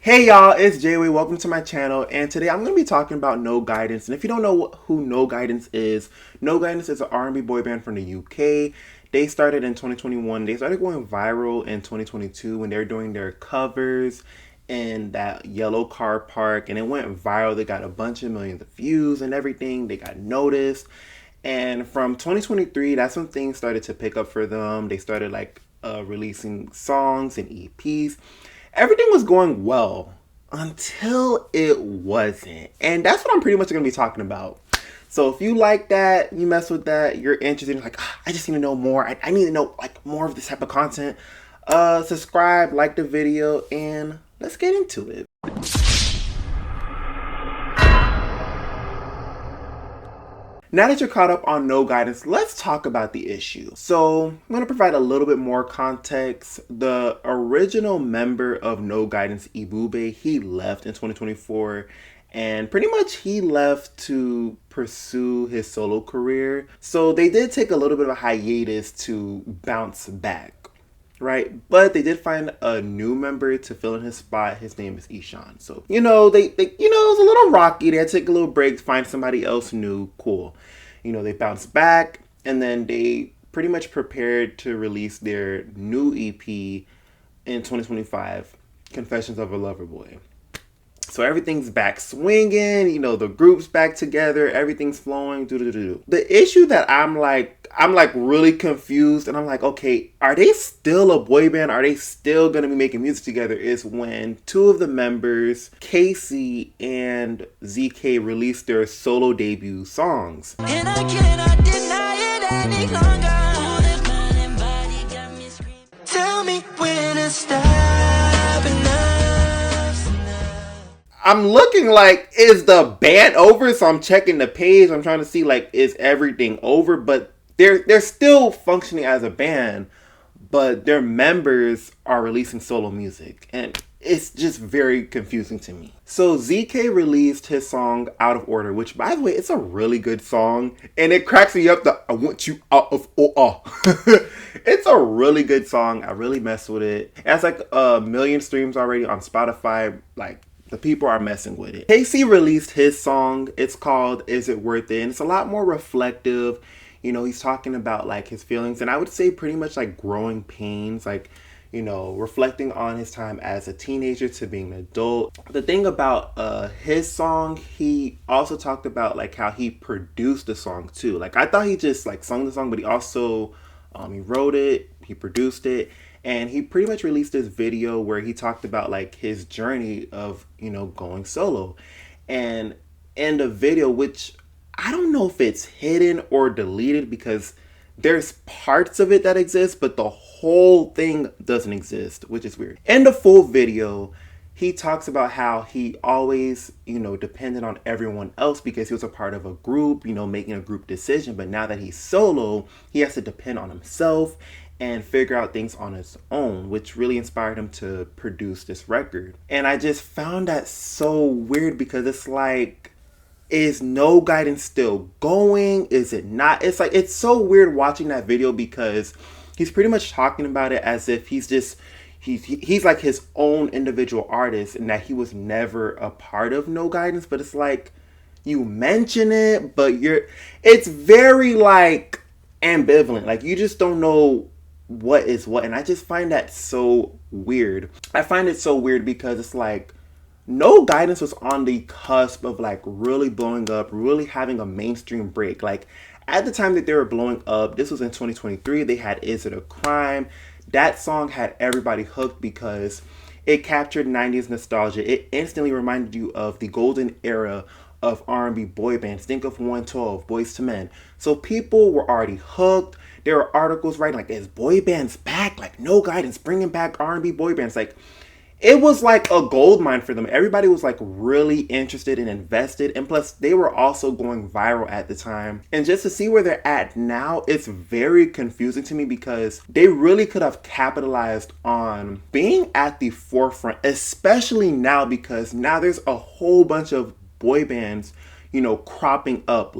Hey y'all, it's Jayway. Welcome to my channel, and today I'm going to be talking about No Guidnce. And if you don't know who No Guidnce is, No Guidnce is an R&B boy band from the UK. They started in 2021. They started going viral in 2022 when they were doing their covers in that yellow car park, and it went viral. They got a bunch of millions of views and everything. They got noticed. And from 2023, that's when things started to pick up for them. They started releasing songs and EPs. Everything was going well until it wasn't. And that's what I'm pretty much going to be talking about. So if you like that, you mess with that, you're interested, you're like, I just need to know more. I need to know more of this type of content. Subscribe, like the video, and let's get into it. Now that you're caught up on No Guidnce, let's talk about the issue. So I'm going to provide a little bit more context. The original member of No Guidnce, Ibube, he left in 2024, and pretty much he left to pursue his solo career. So they did take a little bit of a hiatus to bounce back. Right, but they did find a new member to fill in his spot. His name is Ishan. So they it was a little rocky. They had to take a little break, find somebody else new. Cool, they bounced back, and then they pretty much prepared to release their new EP in 2025, Confessions of a Lover Boy. So everything's back swinging, the group's back together, everything's flowing. The issue that I'm really confused, and I'm like, okay, are they still a boy band? Are they still gonna be making music together? Is when two of the members, Kaci and Zeekay, released their solo debut songs. And I cannot deny it any longer. Tell me when to stop. I'm looking like, is the band over? So I'm checking the page. I'm trying to see is everything over? But they're still functioning as a band, but their members are releasing solo music, and it's just very confusing to me. So Zeekay released his song Out of Order, which, by the way, it's a really good song, and it cracks me up. I want you out of order. It's a really good song. I really mess with it. It has 1 million streams already on Spotify. The people are messing with it. Kaci released his song. It's called Is It Worth It? And it's a lot more reflective. He's talking about his feelings, and I would say pretty much growing pains, reflecting on his time as a teenager to being an adult. The thing about his song, he also talked about how he produced the song too. I thought he just sung the song, but he also he wrote it, he produced it. And he pretty much released this video where he talked about his journey of, going solo. And in the video, which I don't know if it's hidden or deleted because there's parts of it that exist, but the whole thing doesn't exist, which is weird. In the full video, he talks about how he always, depended on everyone else because he was a part of a group, making a group decision. But now that he's solo, he has to depend on himself and figure out things on his own, which really inspired him to produce this record. And I just found that so weird because it's is No Guidnce still going? Is it not? It's so weird watching that video because he's pretty much talking about it as if he's his own individual artist and that he was never a part of No Guidnce. But it's you mention it, but it's very ambivalent. You just don't know what is what, and I just find that so weird. I find it so weird because it's No Guidnce was on the cusp of really blowing up, really having a mainstream break. At the time that they were blowing up, this was in 2023, they had Is It a Crime? That song had everybody hooked because it captured 90s nostalgia. It instantly reminded you of the golden era of R&B boy bands. Think of 112, Boyz II Men. So people were already hooked. There were articles writing is boy bands back? No Guidnce bringing back R&B boy bands. It was a gold mine for them. Everybody was really interested and invested. And plus, they were also going viral at the time. And just to see where they're at now, it's very confusing to me because they really could have capitalized on being at the forefront, especially now because now there's a whole bunch of boy bands, cropping up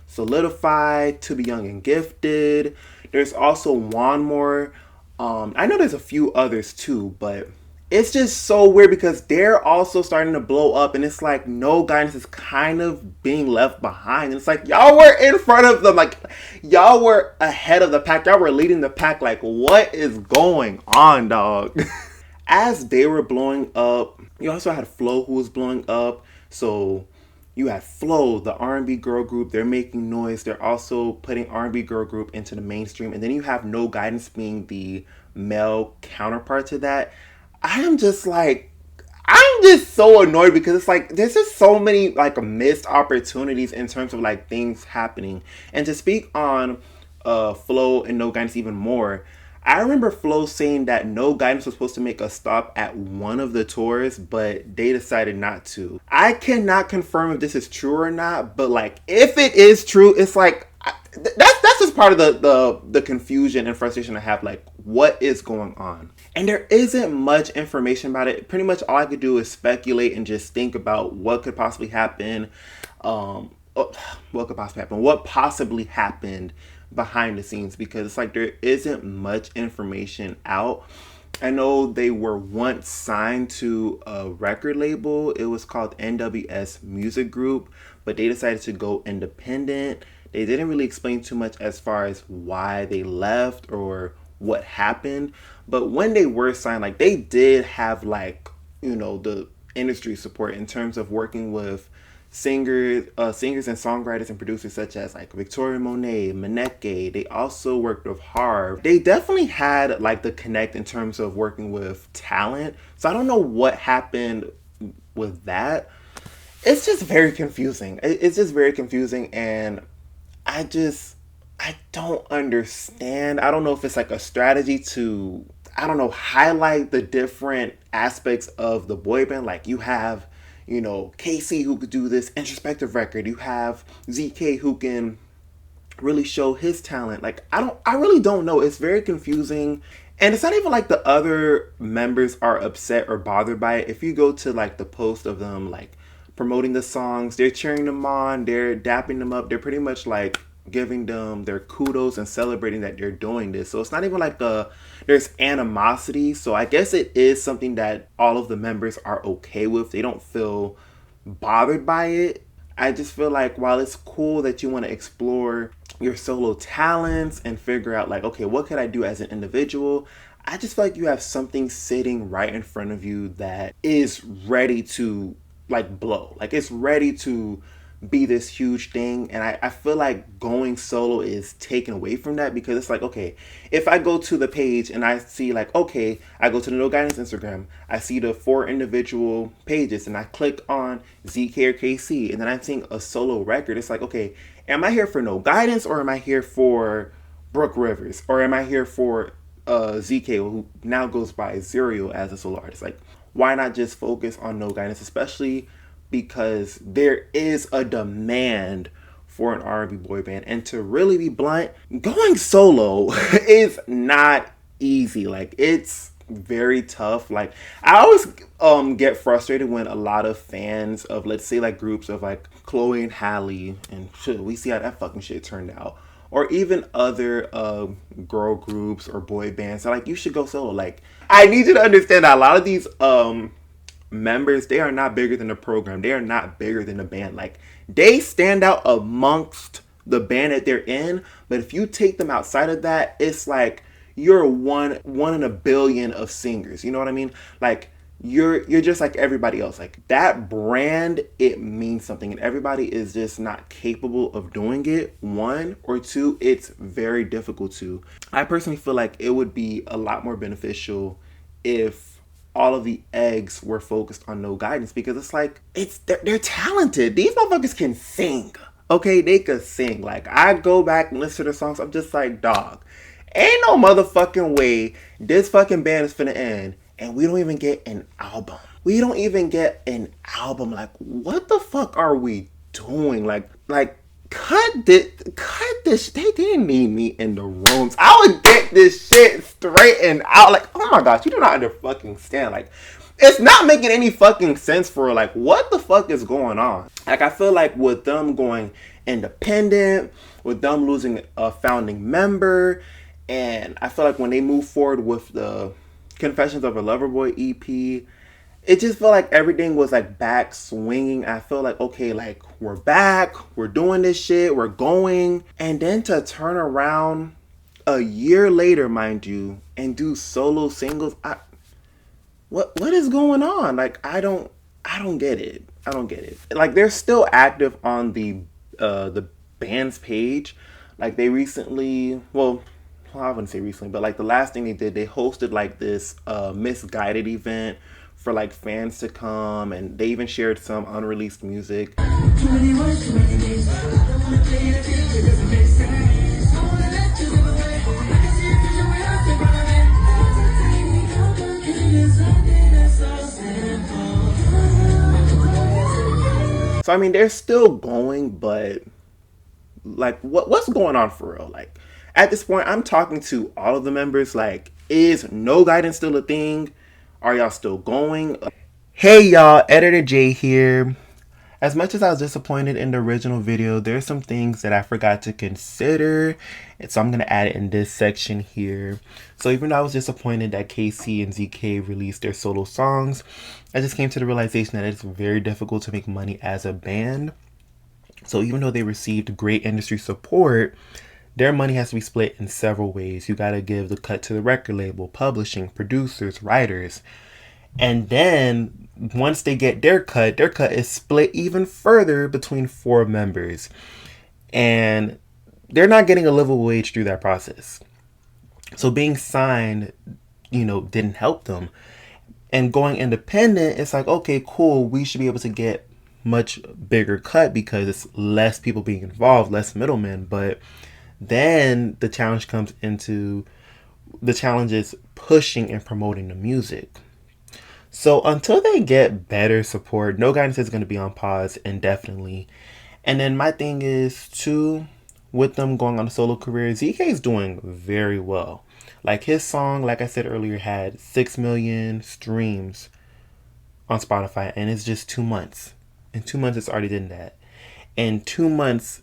Solidify, To Be Young and Gifted. There's also One More. I know there's a few others too, but it's just so weird because they're also starting to blow up, and it's like No Guidnce is kind of being left behind. And it's like y'all were in front of them, like y'all were ahead of the pack, y'all were leading the pack. Like, what is going on, dog? As they were blowing up, you also had Flo who was blowing up. So you had Flo, the R&B girl group. They're making noise. They're also putting R&B girl group into the mainstream. And then you have No Guidnce being the male counterpart to that. I'm just like, I'm just so annoyed because it's like there's just so many like missed opportunities in terms of like things happening. And to speak on Flo and No Guidnce even more, I remember Flo saying that No Guidnce was supposed to make a stop at one of the tours, but they decided not to. I cannot confirm if this is true or not, but like if it is true, it's like that's just part of the confusion and frustration I have. Like, what is going on? And there isn't much information about it. Pretty much all I could do is speculate and just think about what could possibly happen. What possibly happened behind the scenes, because it's like there isn't much information out. I know they were once signed to a record label. It was called NWS Music Group, but they decided to go independent. They didn't really explain too much as far as why they left or what happened. But when they were signed, like they did have like, you know, the industry support in terms of working with singers and songwriters and producers such as like Victoria Monet, Maneke. They also worked with Harv. They definitely had like the connect in terms of working with talent. So I don't know what happened with that. It's just very confusing. It's just very confusing, and I don't understand. I don't know if it's like a strategy to, I don't know, highlight the different aspects of the boy band. Like you have, you know, Kaci who could do this introspective record. You have Zeekay who can really show his talent. Like I really don't know. It's very confusing. And it's not even like the other members are upset or bothered by it. If you go to like the post of them like promoting the songs, they're cheering them on, they're dapping them up, they're pretty much like giving them their kudos and celebrating that they're doing this. So it's not even like there's animosity. So I guess it is something that all of the members are okay with. They don't feel bothered by it. I just feel like while it's cool that you want to explore your solo talents and figure out like, okay, what could I do as an individual? I just feel like you have something sitting right in front of you that is ready to like blow. Like it's ready to be this huge thing, and I feel like going solo is taken away from that, because it's like, okay, if I go to the page and I see like, okay, I go to the No Guidnce Instagram, I see the 4 individual pages and I click on Zeekay or KC, and then I'm seeing a solo record. It's like, okay, am I here for No Guidnce, or am I here for Brook Rivers, or am I here for Zeekay, who now goes by Zuriel as a solo artist? Like, why not just focus on No Guidnce, especially because there is a demand for an R&B boy band. And to really be blunt, going solo is not easy. Like, it's very tough. Like, I always get frustrated when a lot of fans of, let's say, like groups of like Chloe and Halle, and shit, we see how that fucking shit turned out, or even other girl groups or boy bands, are like, you should go solo. Like, I need you to understand that a lot of these members, they are not bigger than the program. They are not bigger than the band. Like, they stand out amongst the band that they're in, but if you take them outside of that, it's like you're one in a billion of singers. You know what I mean? Like, you're just like everybody else. Like, that brand, it means something, and everybody is just not capable of doing it. 1 or 2, it's very difficult to. I personally feel like it would be a lot more beneficial if all of the eggs were focused on No Guidnce, because it's like, they're talented. These motherfuckers can sing. Okay, they could sing. Like, I go back and listen to the songs, I'm just like, dog, ain't no motherfucking way this fucking band is finna end and we don't even get an album. We don't even get an album. Like, what the fuck are we doing? Like cut this. They didn't need me in the rooms. I would get this shit straightened out. Like, oh my gosh, you do not under fucking stand. Like, it's not making any fucking sense for, like, what the fuck is going on? Like, I feel like with them going independent, with them losing a founding member, and I feel like when they move forward with the Confessions of a Loverboy EP. It just felt like everything was like back swinging. I feel like, okay, like we're back, we're doing this shit, we're going. And then to turn around a year later, mind you, and do solo singles, what is going on? Like I don't get it. I don't get it. Like they're still active on the band's page. Like they recently, I wouldn't say recently, but like the last thing they did, they hosted like this misguided event for like fans to come, and they even shared some unreleased music. So I mean, they're still going, but like, what's going on for real? Like, at this point, I'm talking to all of the members. Like, is No Guidnce still a thing? Are y'all still going? Hey y'all, Editor J here. As much as I was disappointed in the original video, there's some things that I forgot to consider, and so I'm going to add it in this section here. So even though I was disappointed that Kaci and Zeekay released their solo songs, I just came to the realization that it's very difficult to make money as a band. So even though they received great industry support, their money has to be split in several ways. You got to give the cut to the record label, publishing, producers, writers. And then once they get their cut is split even further between 4 members. And they're not getting a livable wage through that process. So being signed, didn't help them. And going independent, it's like, okay, cool, we should be able to get much bigger cut because it's less people being involved, less middlemen. But then the challenge comes into the challenge is pushing and promoting the music. So until they get better support, No Guidnce is going to be on pause indefinitely. And then my thing is too, with them going on a solo career, Zeekay is doing very well. Like his song, like I said earlier, had 6 million streams on Spotify, and it's just 2 months. In 2 months, it's already done that. In 2 months,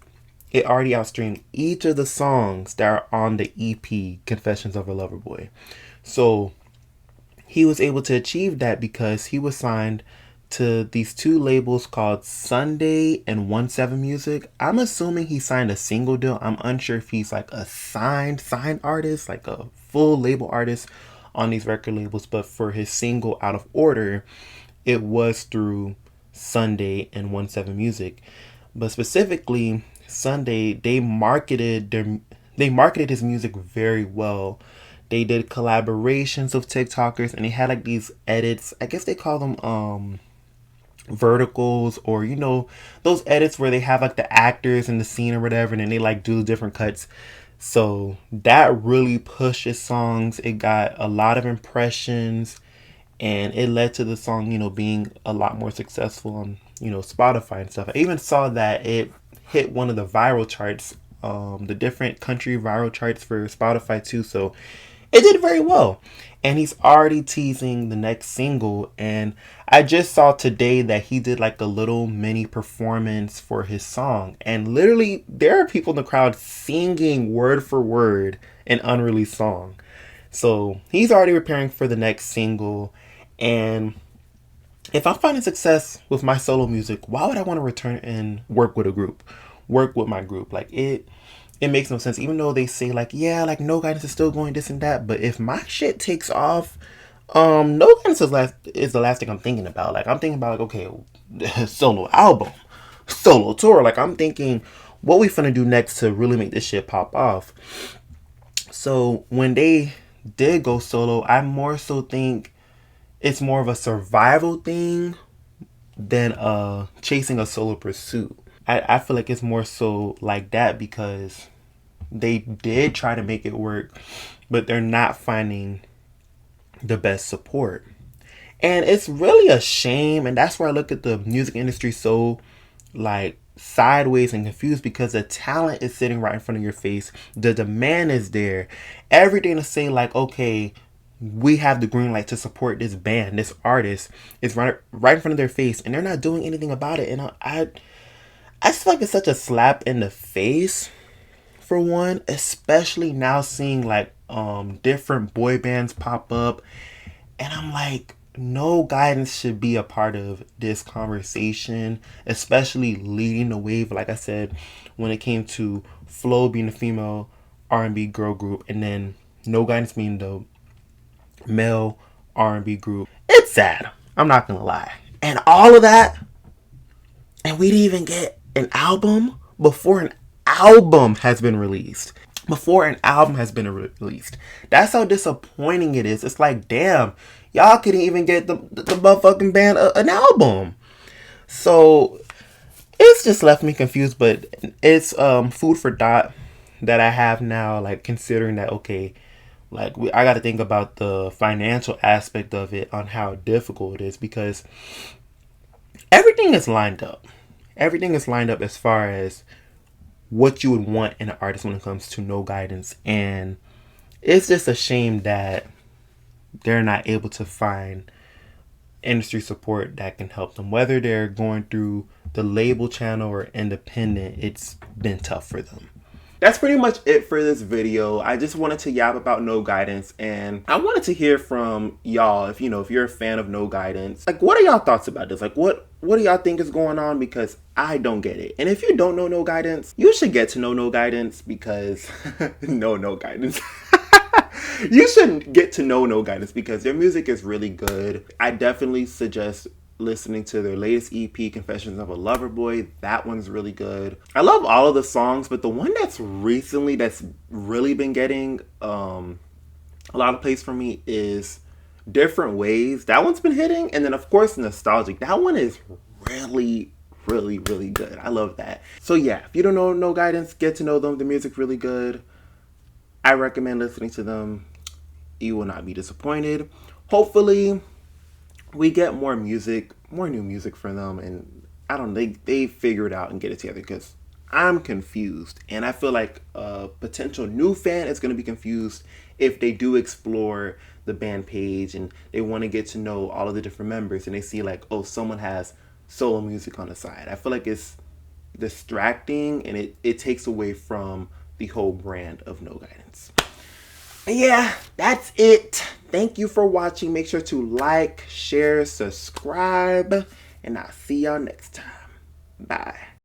it already outstreamed each of the songs that are on the EP, Confessions of a Loverboy. So he was able to achieve that because he was signed to these 2 labels called Sunday and 17 Music. I'm assuming he signed a single deal. I'm unsure if he's like a signed artist, like a full label artist on these record labels. But for his single Out of Order, it was through Sunday and 17 Music. But specifically, Sunday, they marketed his music very well. They did collaborations with TikTokers, and they had like these edits. I guess they call them verticals, or those edits where they have like the actors in the scene or whatever, and then they like do different cuts. So that really pushed his songs. It got a lot of impressions, and it led to the song, being a lot more successful on, Spotify and stuff. I even saw that it hit one of the viral charts, the different country viral charts for Spotify too. So it did very well. And he's already teasing the next single. And I just saw today that he did like a little mini performance for his song. And literally, there are people in the crowd singing word for word an unreleased song. So he's already preparing for the next single. And if I'm finding success with my solo music, why would I want to return and work with a group? Work with my group? Like it makes no sense. Even though they say like, yeah, like No Guidnce is still going this and that. But if my shit takes off, No Guidnce is the last thing I'm thinking about. Like I'm thinking about like, okay, solo album, solo tour. Like I'm thinking what we finna do next to really make this shit pop off. So when they did go solo, I more so think it's more of a survival thing than chasing a solo pursuit. I feel like it's more so like that because they did try to make it work, but they're not finding the best support. And it's really a shame, and that's where I look at the music industry so like sideways and confused, because the talent is sitting right in front of your face. The demand is there. Everything to say like, okay, we have the green light to support this band, this artist, is right in front of their face, and they're not doing anything about it. And I just feel like it's such a slap in the face, for one, especially now seeing like different boy bands pop up, And I'm like, No Guidance should be a part of this conversation, especially leading the wave. Like I said, when it came to Flo being a female R&B girl group, and then No Guidance being the male R&B group. It's sad. I'm not gonna lie. And all of that, and we didn't even get an album before an album has been released. Before an album has been released. That's how disappointing it is. It's like, damn, y'all couldn't even get the motherfucking band an album. So it's just left me confused, but it's food for thought that I have now, like considering that, okay, like I got to think about the financial aspect of it on how difficult it is, because everything is lined up. Everything is lined up as far as what you would want in an artist when it comes to No Guidance. And it's just a shame that they're not able to find industry support that can help them. Whether they're going through the label channel or independent, it's been tough for them. That's pretty much it for this video. I just wanted to yap about No Guidance, and I wanted to hear from y'all if you're a fan of No Guidance. Like, what are y'all thoughts about this? Like, what do y'all think is going on? Because I don't get it. And if you don't know No Guidance, you should get to know No Guidance, because No Guidance. You should get to know No Guidance because their music is really good. I definitely suggest listening to their latest EP, Confessions of a Lover Boy. That one's really good. I love all of the songs, but the one that's really been getting a lot of plays for me is Different Ways. That one's been hitting. And then, of course, Nostalgic. That one is really good. I love that. So yeah, if you don't know No Guidance, get to know them. The music's really good. I recommend listening to them. You will not be disappointed. Hopefully we get more new music from them, and I don't know, they figure it out and get it together, because I'm confused, and I feel like a potential new fan is going to be confused if they do explore the band page and they want to get to know all of the different members, and they see like, oh, someone has solo music on the side. I feel like it's distracting, and it takes away from the whole brand of No Guidance. Yeah, that's it. Thank you for watching. Make sure to like, share, subscribe, and I'll see y'all next time. Bye.